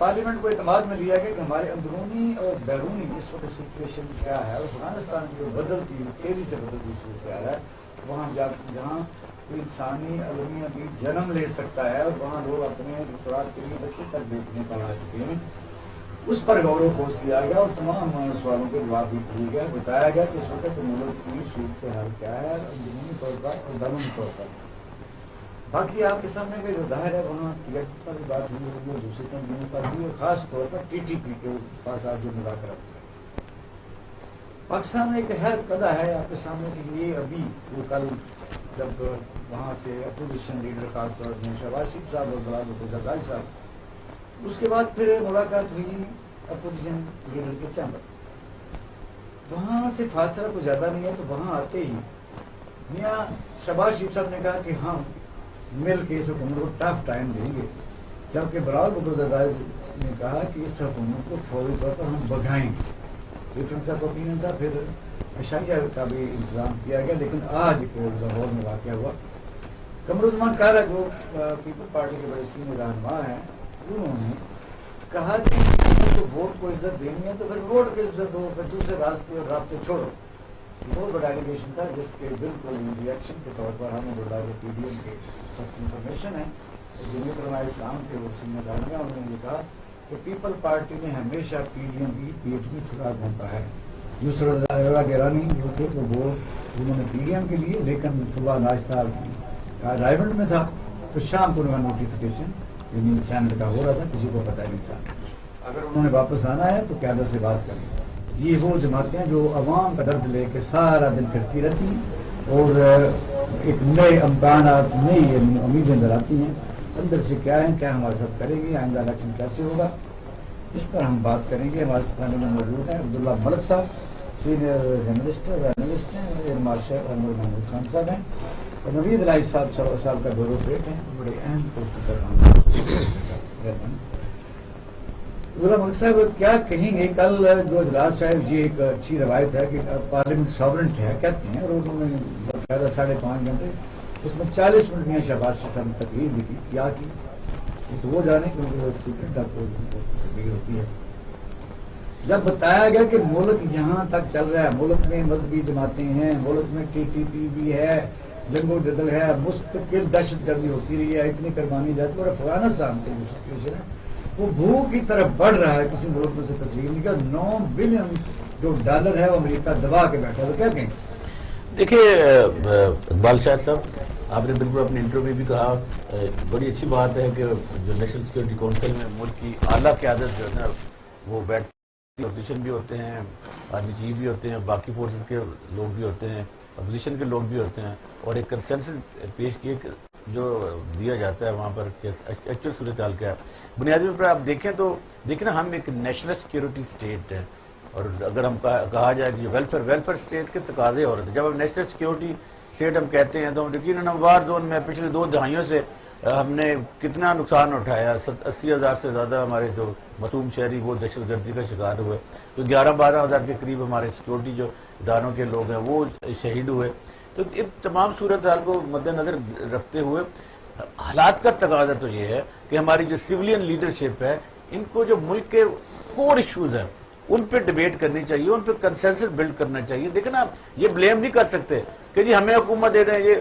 Parliament کو اعتماد میں لیا گیا کہ ہمارے اندرونی اور بیرونی اس وقت سچویشن کیا ہے، اور افغانستان کی جو بدلتی تیزی سے بدلتی صورتحال ہے، وہاں جہاں انسانی المیہ بھی جنم لے سکتا ہے اور وہاں لوگ اپنے خوراک کے لیے بچے تک بیچنے پر آ چکے ہیں، اس پر غور و خوض کیا گیا اور تمام سوالوں کے جواب بھی دیے گئے، بتایا گیا کہ اس وقت ملک کی صورتحال کیا ہے اندرونی طور پر اور بیرونی طور پر۔ باقی آپ کے سامنے کا جو ظاہر ہے وہاں ٹکٹ پر بات ہوئی ہوگی اور دوسری تنظیموں پر بھی، اور خاص طور پر ٹی ٹی پی کے پاس آج جو مذاکرات ہوئے۔ پاکستان میں ایک حیرت قدہ ہے آپ کے سامنے کہ یہ ابھی وہ کل جب وہاں سے اپوزیشن لیڈر خاص طور پر شہباز شریف صاحب اور بلال زرداری صاحب، اس کے بعد پھر ملاقات ہوئی اپوزیشن لیڈر کے چیمبر، وہاں سے فاصلہ کچھ زیادہ نہیں ہے، تو وہاں آتے ہی میاں شہباز شریف صاحب نے کہا کہ ہم مل کے اس حکومت کو ٹف ٹائم دیں گے، جبکہ بلال زرداری نے کہا کہ اس حکومت کو فوری طور پر ہم بگائیں گے۔ ڈفرینس آف اوپینین تھا، پھر عشائیہ کا بھی انتظام کیا گیا، لیکن آج لاہور میں واقع ہوا، قمرالزمان کارا جو پیپل پارٹی کے بڑے سینئر رہنما ہیں، انہوں نے کہا کہ تو ووٹ کو عزت دینی ہے تو پھر ووٹ کی عزت دو، پھر دوسرے راستے اور رابطے چھوڑو۔ بہت بڑا ایلیگیشن تھا جس کے بالکل ریئیکشن کے طور پر ہمیں بڑا پی ڈی ایم کے انفارمیشن ہے، جمعیت علماء اسلام کے وہ سینئر رہنما، انہوں نے یہ کہا کہ پیپل پارٹی نے ہمیشہ پی ڈی ایم کی پیٹ میں چھڑا گھونپا ہے۔ نصرت اللہ گیلانی جو تھے تو وہ انہوں نے پی ڈی ایم کے لیے، لیکن صبح ناشتہ رائے بنڈ میں تھا تو شام کو انہوں نے نوٹیفیکیشن یعنی سینٹ کا ہو رہا تھا، کسی کو پتہ نہیں تھا۔ اگر انہوں نے واپس آنا ہے تو قیادت سے بات کریں۔ یہ وہ جماعتیں جو عوام کا درد لے کے سارا دن پھرتی رہتی ہیں اور ایک نئے امکانات، نئی امیدیں دلاتی ہیں، اندر سے کیا ہے، کیا ہمارے ساتھ کرے گی، آئندہ الیکشن کیسے ہوگا، اس پر ہم بات کریں گے۔ ہمارے پاس میں موجود ہیں عبداللہ ملک صاحب، سینئر جرنلسٹ ہیں، ایئر مارشل احمد محمود خان صاحب ہیں، اور نوید الہی صاحب 16 سال کا بیوروکریٹ ہیں، بڑے اہم پوسٹ پر عبداللہ ملک صاحب کیا کہیں گے؟ کل جو اجلاس ہے، یہ ایک اچھی روایت ہے کہ پارلیمنٹ ساورنٹ ہے کہتے ہیں، اور انہوں نے باقاعدہ 5.5 گھنٹے، اس میں 40 منٹ میں شہباز شریف صاحب نے تقریر بھی کی، کیا کی تو وہ جانے کیونکہ وہ سیکرٹ تقریر ہوتی ہے۔ جب بتایا گیا کہ ملک یہاں تک چل رہا ہے، ملک میں مذہبی جماعتیں ہیں، ملک میں ٹی ٹی پی بھی ہے، جنگ و جدل ہے، مستقل دہشت گردی ہوتی رہی ہے، اتنی قربانی جاتی ہے، اور افغانستان کی جو سچویشن ہے وہ بھوک کی طرف بڑھ رہا ہے، کسی ملک میں سے تصویر نہیں کیا، 9 بلین جو ڈالر ہے وہ امریکہ دبا کے بیٹھا ہے، وہ کیا کہیں؟ دیکھیے اقبال شاہ صاحب، آپ نے بالکل اپنے انٹرو میں بھی کہا، بڑی اچھی بات ہے کہ جو نیشنل سیکورٹی کونسل میں ملک کی اعلیٰ قیادت جو ہے نا وہ بیٹھتی، اپوزیشن بھی ہوتے ہیں، آرمی چیف بھی ہوتے ہیں، باقی فورسز کے لوگ بھی ہوتے ہیں، اپوزیشن کے لوگ بھی ہوتے ہیں، اور ایک کنسنسس پیش کیے جو دیا جاتا ہے وہاں پر کہ ایکچوئل صورتحال کیا ہے۔ بنیادی طور پر آپ دیکھیں تو دیکھیں نا، ہم ایک نیشنل سیکورٹی اسٹیٹ ہے، اور اگر ہم کہا جائے کہ ویلفیئر اسٹیٹ کے تقاضے ہو رہے تھے، جب ہم نیشنل سیکورٹی اسٹیٹ ہم کہتے ہیں تو یقیناً وار زون میں پچھلے 2 دہائیوں سے ہم نے کتنا نقصان اٹھایا، 80,000 سے زیادہ ہمارے جو معصوم شہری وہ دہشت گردی کا شکار ہوئے، تو 11-12 ہزار کے قریب ہمارے سیکورٹی جو اداروں کے لوگ ہیں وہ شہید ہوئے۔ تو ان تمام صورتحال کو مد نظر رکھتے ہوئے حالات کا تقاضا تو یہ ہے کہ ہماری جو سویلین لیڈرشپ ہے، ان کو جو ملک کے کور ایشوز ہیں ان پہ ڈیبیٹ کرنی چاہیے، ان پہ کنسنسس بلڈ کرنا چاہیے۔ دیکھیں نا، یہ بلیم نہیں کر سکتے کہ جی ہمیں حکومت دے دیں۔ یہ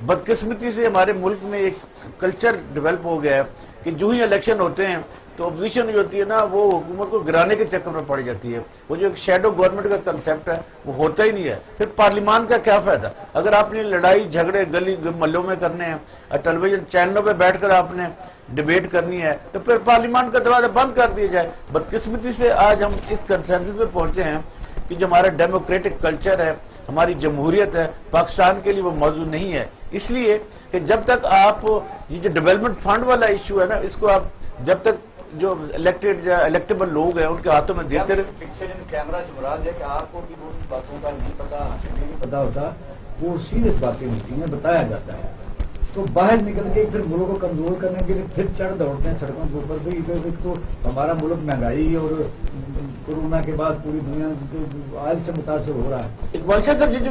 بدقسمتی سے ہمارے ملک میں ایک کلچر ڈیولپ ہو گیا ہے کہ جو ہی الیکشن ہوتے ہیں تو اپوزیشن جو ہوتی ہے نا وہ حکومت کو گرانے کے چکر میں پڑ جاتی ہے۔ وہ جو ایک شیڈو گورنمنٹ کا کنسیپٹ ہے وہ ہوتا ہی نہیں ہے۔ پھر پارلیمان کا کیا فائدہ اگر آپ نے لڑائی جھگڑے گلی محلوں میں کرنے ہیں، ٹیلی ویژن چینلوں پہ بیٹھ کر آپ نے ڈیبیٹ کرنی ہے تو پھر پارلیمان کا دروازہ بند کر دیا جائے۔ بدقسمتی سے آج ہم اس کنسنسس پہ پہنچے ہیں کہ جو ہمارا ڈیموکریٹک کلچر ہے، ہماری جمہوریت ہے، پاکستان کے لیے وہ موضوع نہیں ہے، اس لیے کہ جب تک آپ یہ جو ڈیولپمنٹ فنڈ والا ایشو ہے نا، اس کو آپ جب تک جو الیکٹیبل لوگ ہیں ان کے ہاتھوں میں دیتے رہے۔ پکچر ان کیمرہ سے مراد ہے کہ آپ کو بھی وہ باتوں کا نہیں پتا، نہیں پتا ہوتا، وہ سیریس باتیں ہوتی ہیں، بتایا جاتا ہے، تو باہر نکل کے پھر ملک کو کمزور کرنے کے لیے پھر چڑھ دوڑتے ہیں سڑکوں کے اوپر۔ ایک تو ہمارا ملک مہنگائی اور کورونا کے بعد پوری دنیا آج سے متاثر ہو رہا ہے۔ اقبال شاہ صاحب، یہ جو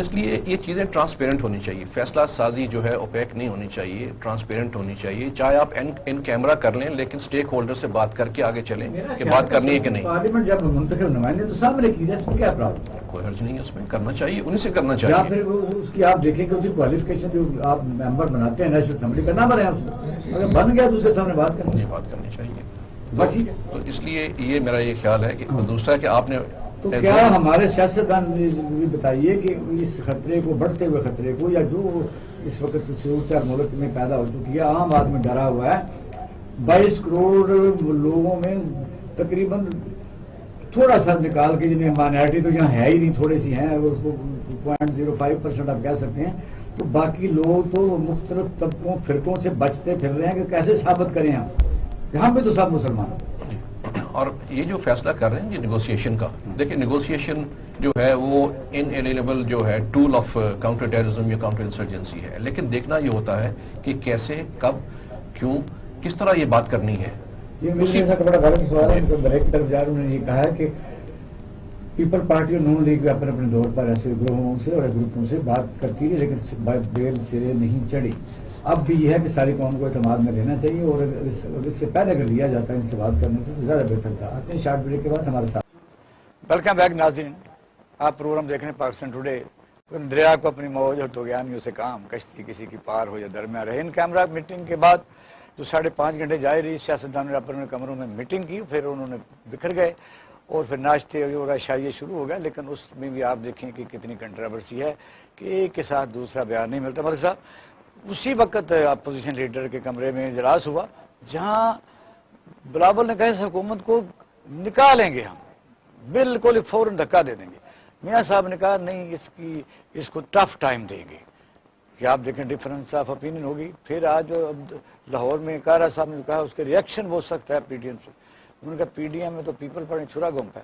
اس لیے یہ چیزیں ٹرانسپیرنٹ ہونی چاہیے. فیصلہ سازی جو ہے اوپیک نہیں ہونی چاہیے, ٹرانسپیرنٹ ہونی چاہیے. چاہے آپ ان کیمرہ کر لیں لیکن سٹیک ہولڈر سے بات کر کے آگے چلیں کہ بات کرنی ہے کہ نہیں. پارلیمنٹ جب منتخب نمائندے تو سامنے کی جائے, اس میں کیا پرابلم ہے؟ کوئی حرج نہیں ہے اس میں, کرنا چاہیے, انہیں سے کرنا یا چاہیے. پھر اس کی آپ دیکھیں کہ اس کی کوالیفکیشن جو آپ ممبر بناتے ہیں نیشنل اسمبلی کا نہ بنے اس کو, اگر بن گیا تو اس کے سامنے بات کریں. یہ بات کرنی چاہیے. بس ٹھیک ہے. تو اس لیے یہ میرا یہ خیال ہے کہ دوسرا کہ آپ نے تو کیا ہمارے سیاستدان بھی بتائیے کہ اس خطرے کو, بڑھتے ہوئے خطرے کو, یا جو اس وقت صورت ملک میں پیدا ہو چکی ہے, عام آدمی ڈرا ہوا ہے, 22 کروڑ لوگوں میں تقریباً تھوڑا سا نکال کے جنہیں مائنارٹی تو یہاں ہے ہی نہیں, تھوڑے سی ہیں, اس کو 0.05% آپ کہہ سکتے ہیں, تو باقی لوگ تو مختلف طبقوں فرقوں سے بچتے پھر رہے ہیں کہ کیسے ثابت کریں ہم بھی تو سب مسلمان ہیں. اور یہ جو فیصلہ کر رہے ہیں یہ نیگوسیشن کا, دیکھیں نیگوسیشن جو ہے وہ انیلیبل جو ہے ٹول آف کاؤنٹر ٹیررزم یا کاؤنٹر انسرجنسی ہے, لیکن دیکھنا یہ ہوتا ہے کہ کیسے, کب, کیوں, کس طرح یہ بات کرنی ہے. یہ میرے ایسا بڑا غلط سوال ہے, بریک کی طرف جا رہے, انہوں نے یہ کہا ہے کہ پیپل پارٹی اور نون لیگ اپنے اپنے دور پر ایسے گروہوں سے اور گروپوں سے بات کرتی ہے لیکن بیل سے نہیں چڑھی. اب بھی یہ ہے کہ ساری قوم کو اعتماد میں رہنا چاہیے, اور اس سے پہلے اگر لیا جاتا ہے ان سے بات کرنے سے زیادہ بہتر تھا. آتے ہیں شارٹ بریک کے بعد ہمارے ساتھ. ویلکم بیک ناظرین, آپ پروگرام دیکھ رہے ہیں پاکستان ٹوڈے. دریا کو اپنی موج اور طغیانیوں سے کام, کشتی کسی کی پار ہو یا درمیان رہے. ان کیمرہ میٹنگ کے بعد جو 5.5 گھنٹے جاری رہی, سیاستدانوں نے اپنے کمروں میں میٹنگ کی, پھر انہوں نے بکھر گئے اور پھر ناشتے اور عشائیے شروع ہو گیا. لیکن اس میں بھی آپ دیکھیں کہ کتنی کنٹراورسی ہے کہ ایک کے ساتھ دوسرا بیان نہیں ملتا. ملک صاحب, اسی وقت اپوزیشن لیڈر کے کمرے میں اجلاس ہوا جہاں بلاول نے کہا اس حکومت کو نکالیں گے, ہم بالکل فوراً دھکا دے دیں گے. میاں صاحب نے کہا نہیں, اس کو ٹف ٹائم دیں گے. کہ آپ دیکھیں ڈفرنس آف اپینین ہوگی. پھر آج لاہور میں کارا صاحب نے کہا اس کے ریئیکشن ہو سکتا ہے پی ڈی ایم سے. انہوں نے کہا پی ڈی ایم میں تو پیپل پارٹی چھرا گھوم ہے.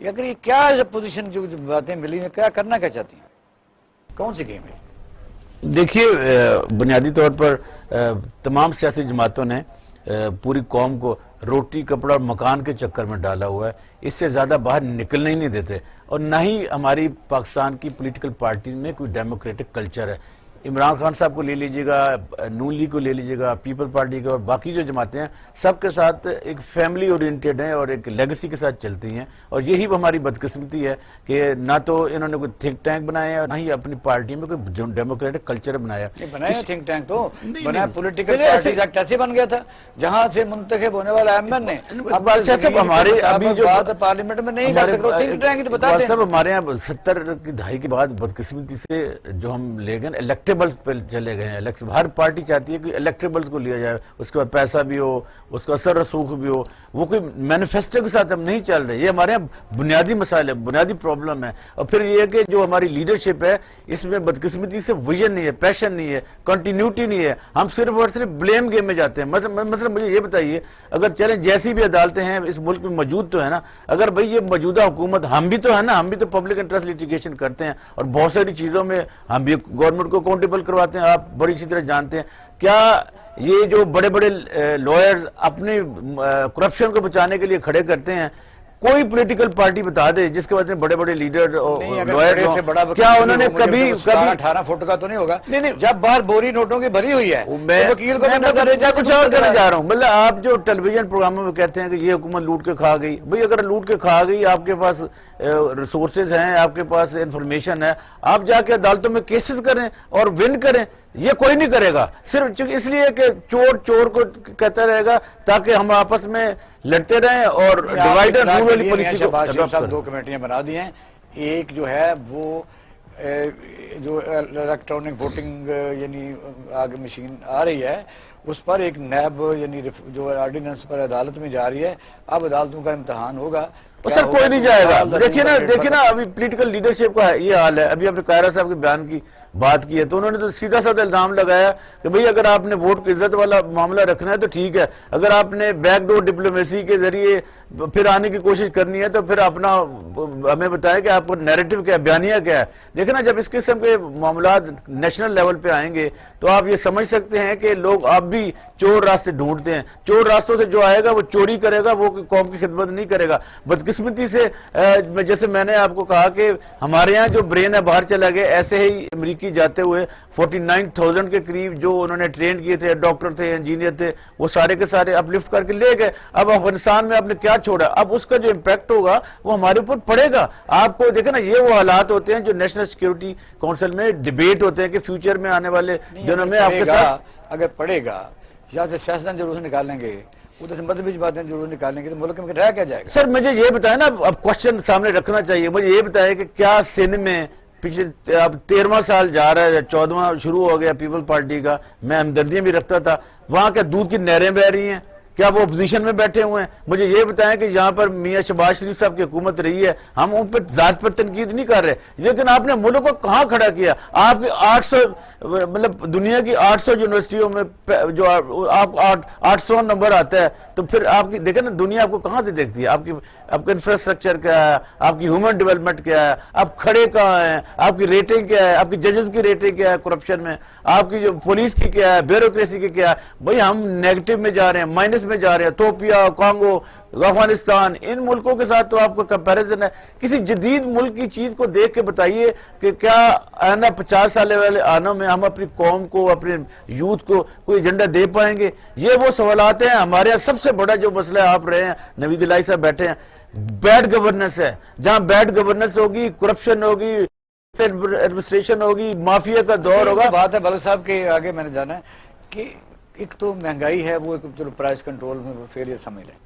اگر یہ کیا پوزیشن جو باتیں ملی ہیں, کیا کرنا کیا چاہتی ہیں, کون سی گیم ہے؟ دیکھیے, بنیادی طور پر تمام سیاسی جماعتوں نے پوری قوم کو روٹی کپڑا اور مکان کے چکر میں ڈالا ہوا ہے. اس سے زیادہ باہر نکلنے ہی نہیں دیتے, اور نہ ہی ہماری پاکستان کی پولیٹیکل پارٹیز میں کوئی ڈیموکریٹک کلچر ہے. عمران خان صاحب کو لے لیجئے گا, نون لیگ کو لے لیجئے گا, پیپل پارٹی کا, اور باقی جو جماعتیں ہیں سب کے ساتھ ایک فیملی اورینٹیڈ ہیں اور ایک لیگسی کے ساتھ چلتی ہیں. اور یہی ہماری بدقسمتی ہے کہ نہ تو انہوں نے کوئی تھنک ٹینک بنایا اور نہ ہی اپنی پارٹی میں کوئی ڈیموکریٹک کلچر بنایا. بنایا تھنک ٹینک تو بنایا, پولیٹیکل پارٹیز ایکٹ ایسے بن گیا تھا جہاں سے منتخب ہونے والا ایم نے ہمارے ابھی جو پارلیمنٹ میں نہیں کر سکتے. تھنک ٹینک تو بتا دیں. ہمارے یہاں 70 کی دہائی کے بعد بدقسمتی سے جو ہم لے گئے الیکٹیبلز پہ چلے گئے ہیں. ہر پارٹی چاہتی ہے کہ الیکٹیبلز کو لیا جائے, اس کے بعد پیسہ بھی ہو, اس کا اثر رسوخ بھی ہو. وہ کوئی مینیفیسٹو کے ساتھ ہم نہیں چل رہے. یہ ہمارے یہاں بنیادی مسائل ہے, بنیادی پرابلم ہے. اور پھر یہ ہے کہ جو ہماری لیڈرشپ ہے اس میں بدقسمتی سے ویژن نہیں ہے, پیشن نہیں ہے, کنٹینیوٹی نہیں ہے. ہم صرف اور صرف بلیم گیم میں جاتے ہیں. مثلا مجھے یہ بتائیے, اگر چلیں جیسی بھی عدالتیں ہیں اس ملک میں موجود تو ہے نا, اگر بھئی یہ موجودہ حکومت, ہم بھی تو ہے نا, ہم بھی تو پبلک انٹرسٹ لیٹیگیشن کرتے ہیں اور بہت ساری چیزوں میں ہم بھی گورنمنٹ کو اکاؤنٹیبل کرواتے ہیں. آپ بڑی اچھی طرح جانتے ہیں. کیا یہ جو بڑے بڑے لائرز اپنی کرپشن کو بچانے کے لیے کھڑے کرتے ہیں, کوئی پولیٹیکل پارٹی بتا دے جس کے بعد بڑے بڑے لیڈر کیا انہوں نے کبھی 18 فٹ کا تو نہیں ہوگا جب باہر بوری نوٹوں کی بھری ہوئی ہے, وکیل کو کچھ اور کرنے جا رہا ہوں. مطلب آپ جو ٹیلی ویژن پروگراموں میں کہتے ہیں کہ یہ حکومت لوٹ کے کھا گئی, بھئی اگر لوٹ کے کھا گئی, آپ کے پاس ریسورسز ہیں, آپ کے پاس انفارمیشن ہے, آپ جا کے عدالتوں میں کیسز کریں اور ون کریں. یہ کوئی نہیں کرے گا, صرف اس لیے کہ چور چور کو کہتا رہے گا تاکہ ہم آپس میں لڑتے رہیں اور ڈیوائڈ اینڈ رول والی پالیسی کو اڈاپٹ کریں. 2 کمیٹیاں بنا دی ہیں. ایک جو ہے وہ جو الیکٹرانک ووٹنگ یعنی آگے مشین آ رہی ہے اس پر ایک نیب یعنی جو آرڈیننس پر عدالت میں جا رہی ہے. اب عدالتوں کا امتحان ہوگا. سر کوئی نہیں جائے گا. دیکھیں نا ابھی پولیٹیکل لیڈرشپ کا یہ حال ہے. ابھی آپ نے قاہرہ صاحب کے بیان کی بات کی ہے تو انہوں نے تو سیدھا سادہ الزام لگایا کہ بھئی اگر آپ نے ووٹ کی عزت والا معاملہ رکھنا ہے تو ٹھیک ہے, اگر آپ نے بیک ڈور ڈپلومیسی کے ذریعے پھر آنے کی کوشش کرنی ہے تو پھر اپنا ہمیں بتائیں کہ آپ کو نیریٹو کیا ہے, بیانیہ کیا ہے. دیکھیں نا جب اس قسم کے معاملات نیشنل لیول پہ آئیں گے تو آپ یہ سمجھ سکتے ہیں کہ لوگ آپ بھی چور راستے ڈھونڈتے ہیں. چور راستوں سے جو آئے گا وہ چوری کرے گا, وہ قوم کی خدمت نہیں کرے گا. بدقسمتی سے جیسے میں نے آپ کو کہا کہ ہمارے ہاں جو برین ہے باہر چلا گیا، ایسے ہی امریکی جاتے ہوئے 49,000 کے قریب جو انہوں نے ٹرین کیے تھے، ڈاکٹر تھے، انجینئر تھے، وہ سارے کے سارے اپ لفٹ کر کے لے گئے. اب افغانستان میں آپ نے کیا چھوڑا؟ اب اس کا جو امپیکٹ ہوگا وہ ہمارے اوپر پڑے گا. آپ کو دیکھیں نا، یہ وہ حالات ہوتے ہیں جو نیشنل سیکیورٹی کونسل میں ڈیبیٹ ہوتے ہیں کہ فیوچر میں آنے والے دنوں میں آپ کے ساتھ اگر پڑے گا یا سے سیاستدان ضرور نکالیں گے، ادھر سے مذہبی باتیں ضرور نکالیں گے، تو ملک میں رہ کیا جائے گا؟ سر مجھے یہ بتائیں نا، اب کوشچن سامنے رکھنا چاہیے. مجھے یہ بتائیں کہ کیا سندھ میں پچھلے اب 13واں سال جا رہا ہے، 14واں شروع ہو گیا پیپل پارٹی کا، میں ہمدردیاں بھی رکھتا تھا، وہاں کیا دودھ کی نہریں بہ رہی ہیں؟ کیا وہ اپوزیشن میں بیٹھے ہوئے ہیں؟ مجھے یہ بتائیں کہ یہاں پر میاں شہباز شریف صاحب کی حکومت رہی ہے، ہم ان پر ذات پر تنقید نہیں کر رہے، لیکن آپ نے ملک کو کہاں کھڑا کیا؟ آپ کی 800 مطلب دنیا کی 800 یونیورسٹیوں میں جو آپ 800 نمبر آتا ہے، تو پھر آپ کی دیکھیں نا دنیا آپ کو کہاں سے دیکھتی ہے؟ آپ کا انفراسٹرکچر کیا ہے؟ آپ کی ہیومن ڈیولپمنٹ کیا ہے؟ آپ کھڑے کہاں ہیں؟ آپ کی ریٹنگ کیا ہے؟ آپ کی ججز کی ریٹنگ کیا ہے کرپشن میں؟ آپ کی جو پولیس کی کیا ہے؟ بیوروکریسی کی کیا ہے؟ بھئی ہم نیگیٹو میں جا رہے ہیں، مائنس میں جا رہے ہیں. توپیا، کانگو، افغانستان، ان ملکوں کے ساتھ تو آپ کو کمپیریزن ہے. کسی جدید ملک کی چیز کو دیکھ کے بتائیے کہ کیا آنا 50 سالے والے آنوں میں ہم اپنی قوم کو، اپنے یوتھ کو کوئی ایجنڈا دے پائیں گے؟ یہ وہ سوالات ہیں. ہمارے یہاں سب سے بڑا جو مسئلہ آپ رہے ہیں، نوید الہی صاحب بیٹھے ہیں، بیڈ گورننس ہے. جہاں بیڈ گورننس ہوگی، کرپشن ہوگی، ایڈمنسٹریشن ہوگی، مافیا کا دور ہوگا. بات ہے بلک صاحب کے آگے میں نے جانا ہے کہ ایک تو مہنگائی ہے، وہ چلو پرائس کنٹرول میں فیلئر سمجھ لیں.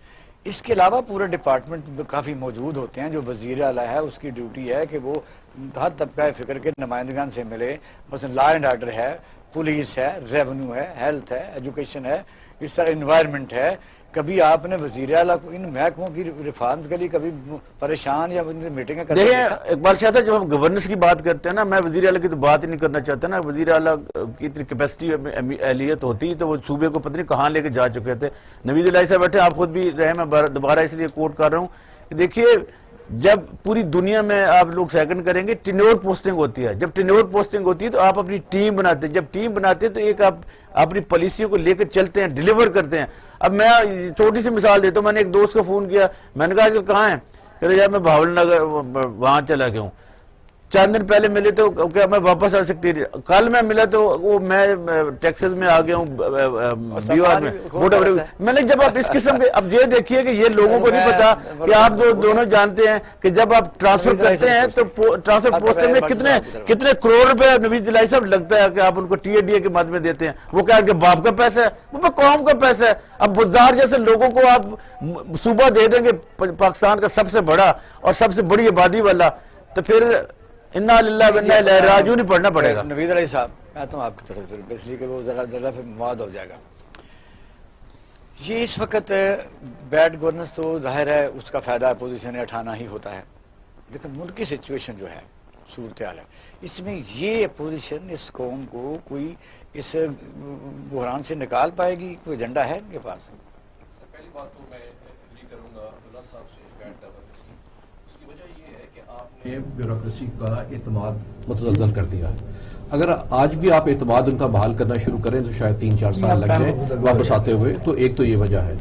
اس کے علاوہ پورے ڈپارٹمنٹ کافی موجود ہوتے ہیں. جو وزیر اعلیٰ ہے اس کی ڈیوٹی ہے کہ وہ ہر طبقہ فکر کے نمائندگان سے ملے. مثلا لا اینڈ آرڈر ہے، پولیس ہے، ریونیو ہے، ہیلتھ ہے، ایجوکیشن ہے، اس طرح انوائرمنٹ ہے. کبھی آپ نے وزیر اعلیٰ کو ان محکموں کی ریفارم کے لیے کبھی پریشان یا میٹنگیں کرتے ہیں؟ دیکھیں اقبال شاہ صاحب، جب ہم گورننس کی بات کرتے ہیں نا، میں وزیر اعلیٰ کی تو بات ہی نہیں کرنا چاہتا نا. وزیر اعلیٰ کی اتنی کیپیسٹی اہلیت ہوتی تو وہ صوبے کو پتہ نہیں کہاں لے کے جا چکے تھے. نوید الہی صاحب بیٹھے، آپ خود بھی رہے، میں دوبارہ اس لیے کوٹ کر رہا ہوں کہ دیکھیے، جب پوری دنیا میں آپ لوگ سیکنڈ کریں گے، ٹینیور پوسٹنگ ہوتی ہے. جب ٹینیور پوسٹنگ ہوتی ہے تو آپ اپنی ٹیم بناتے ہیں. جب ٹیم بناتے ہیں تو ایک آپ اپنی پالیسیوں کو لے کر چلتے ہیں، ڈیلیور کرتے ہیں. اب میں چھوٹی سی مثال دیتا ہوں. میں نے ایک دوست کو فون کیا، میں نے کہا آج کل کہاں ہیں؟ کہ رہے یار میں بھاول نگر وہاں چلا گیا ہوں. چند دن پہلے ملے تو کیا میں واپس آ سکتی؟ کل میں ملا تو وہ میں ٹیکسس میں آ گیا ہوں، بیوار میں. میں نے جب آپ اس قسم کے، اب یہ دیکھیے کہ یہ لوگوں کو نہیں پتا کہ آپ دونوں جانتے ہیں کہ جب آپ ٹرانسفر کرتے ہیں تو ٹرانسفر پوسٹ میں کتنے کروڑ روپے نوید الہی صاحب لگتا ہے کہ آپ ان کو ٹی اے ڈی اے کے مد میں دیتے ہیں. وہ کیا کہ باپ کا پیسہ ہے، وہ قوم کا پیسہ ہے. اب بزدار جیسے لوگوں کو آپ صوبہ دے دیں گے پاکستان کا سب سے بڑا اور سب سے بڑی آبادی والا، تو پھر انا للہ و انا الیہ راجعون نہیں پڑھنا پڑے گا. نوید علی صاحب، میں آتا ہوں آپ کی طرف سے، اس لیے کہ وہ ذرا پھر مواد ہو جائے گا. یہ اس وقت بیڈ گورننس تو ظاہر ہے اس کا فائدہ اپوزیشن نے اٹھانا ہی ہوتا ہے، لیکن ملک کی سچویشن جو ہے، صورتحال ہے، اس میں یہ اپوزیشن اس قوم کو کوئی اس بحران سے نکال پائے گی؟ کوئی ایجنڈا ہے ان کے پاس؟ پہلی بات تو میں ایگری کروں گا عبداللہ صاحب سے بیڈ گورننس کی. اس کی وجہ یہ ہے کہ آپ نے بیوروکریسی کا اعتماد متزلزل کر دیا ہے. اگر آج بھی آپ اعتماد ان کا بحال کرنا شروع کریں تو شاید 3-4 سال لگ جائے واپس آتے ہوئے. تو ایک تو یہ وجہ ہے.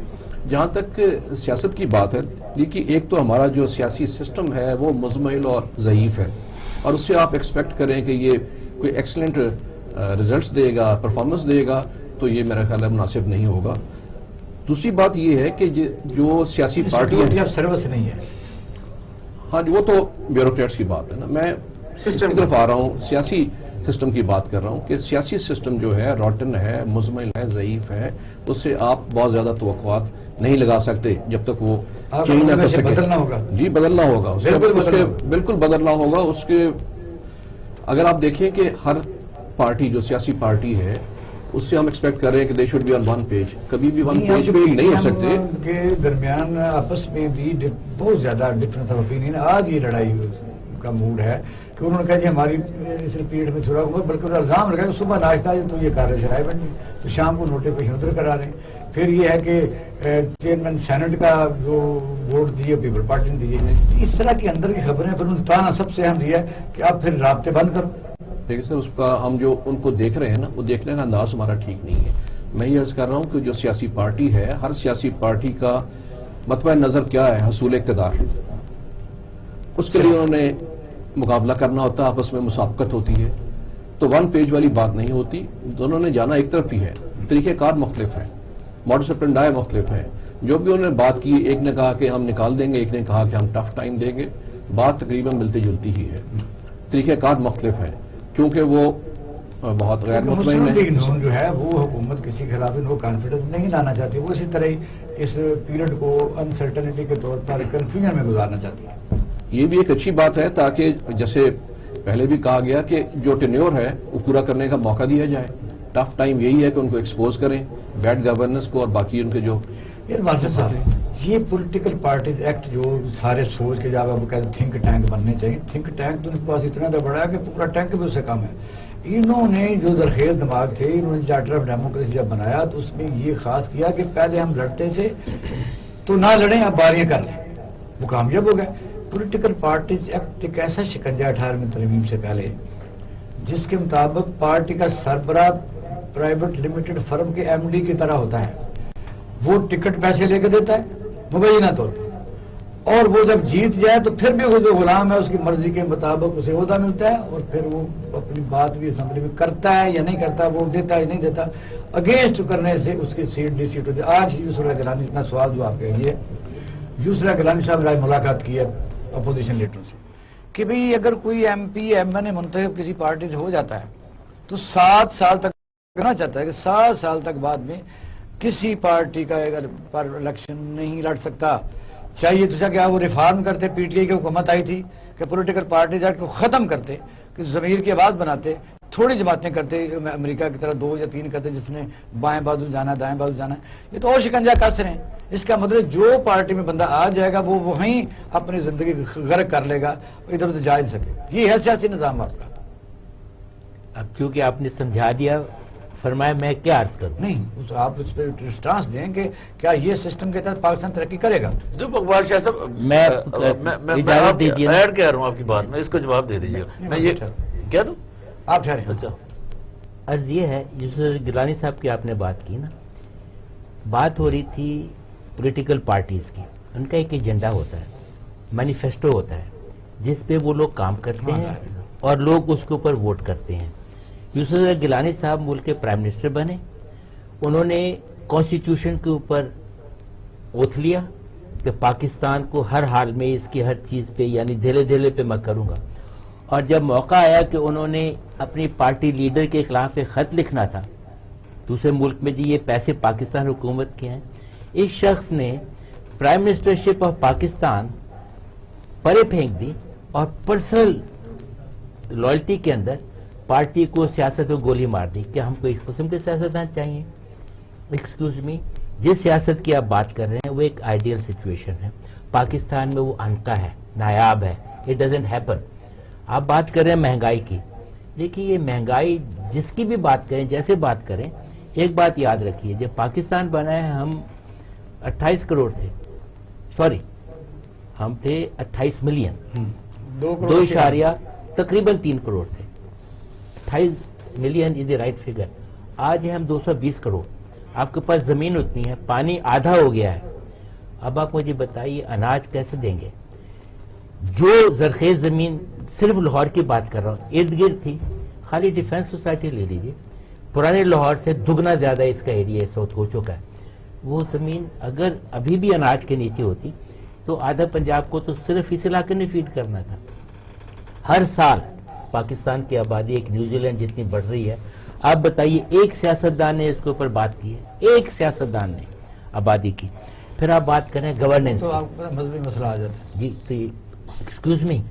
جہاں تک سیاست کی بات ہے، دیکھیے ایک تو ہمارا جو سیاسی سسٹم ہے وہ مزمحل اور ضعیف ہے، اور اس سے آپ ایکسپیکٹ کریں کہ یہ کوئی ایکسلنٹ ریزلٹس دے گا، پرفارمنس دے گا، تو یہ میرا خیال ہے مناسب نہیں ہوگا. دوسری بات یہ ہے کہ جو سیاسی پارٹیاں سروس نہیں ہے. ہاں جی، وہ تو بیوروکریٹس کی بات ہے نا. میں سسٹم کی طرف آ رہا ہوں، سیاسی سسٹم کی بات کر رہا ہوں کہ سیاسی سسٹم جو ہے روٹن ہے، مزمحل ہے، ضعیف ہے. اس سے آپ بہت زیادہ توقعات نہیں لگا سکتے جب تک وہ چینج نہ کر سکے. بدلنا ہوگا. جی بدلنا ہوگا، بالکل بدلنا ہوگا. اس کے اگر آپ دیکھیں کہ ہر پارٹی جو سیاسی پارٹی ہے اس سے ہم ایکسپیکٹ کر رہے ہیں کہ they should be on one page. کبھی بھی ون پیج پہ نہیں ہو سکتے. کے درمیان آپس میں بھی بہت زیادہ ڈفرنس آف اوپینین. آج یہ لڑائی کا موڈ ہے کہ انہوں نے کہا جی ہماری اس پیریڈ میں تھوڑا ہوا، بلکہ الزام لگا کہ صبح ناشتہ تو یہ کار رائے بن گئی، تو شام کو نوٹیفکیشن ادھر کرا رہے ہیں. پھر یہ ہے کہ چیئرمین سینٹ کا جو ووٹ دیے پیپل پارٹی نے دیے. اس طرح کی اندر کی خبریں پھر انہوں نے تانا سب سے اہم دیا کہ آپ پھر رابطے بند کرو. دیکھیں سر، اس کا ہم جو ان کو دیکھ رہے ہیں نا، وہ دیکھنے کا انداز ہمارا ٹھیک نہیں ہے. میں یہ عرض کر رہا ہوں کہ جو سیاسی پارٹی ہے، ہر سیاسی پارٹی کا مطمع نظر کیا ہے؟ حصول اقتدار. اس کے لیے انہوں نے مقابلہ کرنا ہوتا ہے، آپس میں مسابقت ہوتی ہے، تو ون پیج والی بات نہیں ہوتی. دونوں نے جانا ایک طرف ہی ہے، طریقہ کار مختلف ہیں، ماڈس اپرینڈائی مختلف ہیں. جو بھی انہوں نے بات کی، ایک نے کہا کہ ہم نکال دیں گے، ایک نے کہا کہ ہم ٹف ٹائم دیں گے. بات تقریباً ملتی جلتی ہی ہے، طریقہ کار مختلف ہیں، کیونکہ وہ بہت غیر مطمئن مسلم لیگ ہے. نون جو ہے وہ حکومت کسی کے خلاف وہ کانفیڈنس نہیں لانا چاہتی، وہ اسی طرح ہی اس پیریڈ کو انسرٹنٹی کے طور پر کنفیوژن میں گزارنا چاہتی ہے. یہ بھی ایک اچھی بات ہے تاکہ جیسے پہلے بھی کہا گیا کہ جو ٹینیور ہے وہ پورا کرنے کا موقع دیا جائے. ٹف ٹائم یہی ہے کہ ان کو ایکسپوز کریں، بیڈ گورننس کو اور باقی ان کے جو بادشاہ صاحب یہ پولیٹیکل پارٹیز ایکٹ جو سارے سوچ کے جب آپ کہتے تھنک ٹینک بننے چاہیے، تھنک ٹینک تو ان کے پاس اتنا تو بڑا ہے کہ پورا ٹینک بھی اس سے کم ہے. انہوں نے جو زرخیز دماغ تھے، انہوں نے چارٹر آف ڈیموکریسی جب بنایا تو اس میں یہ خاص کیا کہ پہلے ہم لڑتے تھے تو نہ لڑیں، اب باریاں کر لیں. وہ کامیاب ہو گئے. پولیٹیکل پارٹیز ایکٹ ایک ایسا شکنجہ 18ویں ترمیم سے پہلے جس کے مطابق پارٹی کا سربراہ پرائیویٹ لمیٹڈ فرم کے ایم ڈی کی طرح ہوتا ہے. وہ ٹکٹ پیسے لے کے دیتا ہے مبینہ طور پر، اور وہ جب جیت جائے تو پھر بھی وہ جو غلام ہے اس کی مرضی کے مطابق اسے عہدہ ملتا ہے، اور پھر وہ اپنی بات بھی اسمبلی میں کرتا ہے یا نہیں کرتا، ووٹ دیتا ہے یا نہیں دیتا. اگینسٹ کرنے سے اس کی سیٹ ڈی سیٹ ہوتی ہے. آج یسرا گیلانی اتنا سوال جو آپ کہیں گے، یسرا گیلانی صاحب نے ملاقات کی ہے اپوزیشن لیڈروں سے کہ بھئی اگر کوئی ایم پی ایم این اے منتخب کسی پارٹی سے ہو جاتا ہے تو 7 سال تک کرنا چاہتا ہے کہ 7 سال تک بعد میں کسی پارٹی کا اگر پر الیکشن نہیں لڑ سکتا. چاہیے تو کیا وہ ریفارم کرتے، پی ٹی آئی کی حکومت آئی تھی کہ پولیٹیکل پارٹیز ایکٹ کو ختم کرتے، کہ ضمیر کی آواز بناتے، تھوڑی جماعتیں کرتے، امریکہ کی طرح 2 یا 3 کرتے جس نے بائیں بازو جانا دائیں بازو جانا. یہ تو اور شکنجہ کس رہے ہیں. اس کا مطلب جو پارٹی میں بندہ آ جائے گا وہ وہیں اپنی زندگی غرق کر لے گا، ادھر ادھر جا نہیں سکے. یہ ہے سیاسی نظام آپ کا. اب چونکہ آپ نے سمجھا دیا، فرمایا میں کیا عرض کروں. نہیں آپ اس پہ ریسپانس دیں کہ کیا یہ سسٹم کے تحت پاکستان ترقی کرے گا. جو اقبال شاہ صاحب میں اجازت دیجیے، ایڈ کہہ رہا ہوں آپ کی بات میں، اس کو جواب دے دیجیے گا. میں یہ کہہ دوں، آپ ٹھہرے. اچھا عرض یہ ہے یوسف گیلانی صاحب کی آپ نے بات کی نا، بات ہو رہی تھی پولیٹیکل پارٹیز کی. ان کا ایک ایجنڈا ہوتا ہے، مینیفیسٹو ہوتا ہے جس پہ وہ لوگ کام کرتے ہیں اور لوگ اس کے اوپر ووٹ کرتے ہیں. یوسف گیلانی صاحب ملک کے پرائم منسٹر بنے، انہوں نے کانسٹیٹیوشن کے اوپر اوتھ لیا کہ پاکستان کو ہر حال میں اس کی ہر چیز پہ یعنی دھیلے دھیلے پہ میں کروں گا. اور جب موقع آیا کہ انہوں نے اپنی پارٹی لیڈر کے خلاف ایک خط لکھنا تھا دوسرے ملک میں، جی یہ پیسے پاکستان حکومت کے ہیں، ایک شخص نے پرائم منسٹرشپ آف پاکستان پرے پھینک دی اور پرسنل لائلٹی کے اندر پارٹی کو سیاست کو گولی مار دی. کہ ہم کو اس قسم کے سیاستدان چاہیے؟ ایکسکیوز می، جس سیاست کی آپ بات کر رہے ہیں وہ ایک آئیڈیل سچویشن ہے. پاکستان میں وہ انکا ہے، نایاب ہے، اٹ ڈزنٹ ہیپن. آپ بات کر رہے ہیں مہنگائی کی، دیکھیے یہ مہنگائی جس کی بھی بات کریں، جیسے بات کریں، ایک بات یاد رکھیے، جب پاکستان بنا ہے ہم 28 کروڑ تھے، سوری ہم تھے 28 ملین، 2 اشاریہ تقریباً 3 کروڑ تھے. 28 million is the right figure. آج ہے ہم 220 کروڑ. آپ کے پاس زمین اتنی ہے، پانی آدھا ہو گیا ہے. اب آپ مجھے بتائیے اناج کیسے دیں گے؟ جو زرخیز زمین، صرف لاہور کی بات کر رہا ہوں، ارد گرد تھی، خالی ڈیفینس سوسائٹی لے لیجیے، پرانے لاہور سے دگنا زیادہ اس کا ایریا اس وقت ہو چکا ہے. وہ زمین اگر ابھی بھی اناج کے نیچے ہوتی تو آدھا پنجاب کو تو صرف اس علاقے نے فیڈ کرنا تھا. ہر سال پاکستان کی آبادی ایک نیوزی لینڈ جتنی بڑھ رہی ہے. آپ بتائیے ایک سیاستدان نے اس کے اوپر بات کی ہے؟ ایک سیاستدان نے آبادی کی. پھر آپ بات کریں گورننس، تو آپ کا مذہبی مسئلہ آ جاتا ہے. جی تو ایکسکیوز می،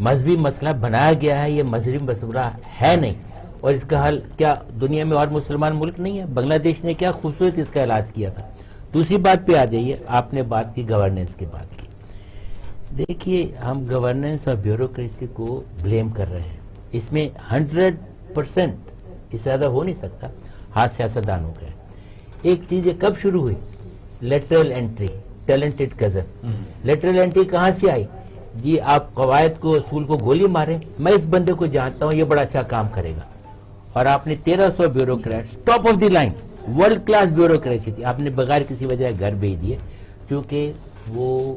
مذہبی مسئلہ بنایا گیا ہے، یہ مذہبی مسئلہ ہے نہیں. اور اس کا حل کیا دنیا میں اور مسلمان ملک نہیں ہے؟ بنگلہ دیش نے کیا خوبصورت اس کا علاج کیا تھا. دوسری بات پہ آ جائیے، آپ نے بات کی گورننس کی بات کی. دیکھیے ہم گورننس اور بیوروکریسی کو بلیم کر رہے ہیں، اس میں 100% اس سے زیادہ ہو نہیں سکتا ہاتھ سیاستدانوں کا ہے. ایک چیز یہ کب شروع ہوئی؟ Lateral entry, talented cousin. Lateral entry کہاں سے آئی؟ جی آپ قواعد کو، اصول کو گولی مارے، میں اس بندے کو جانتا ہوں یہ بڑا اچھا کام کرے گا. اور آپ نے 1300 bureaucrats, top of the line world class bureaucracy تھی، آپ نے بغیر کسی وجہ گھر بھیج دیے، چونکہ وہ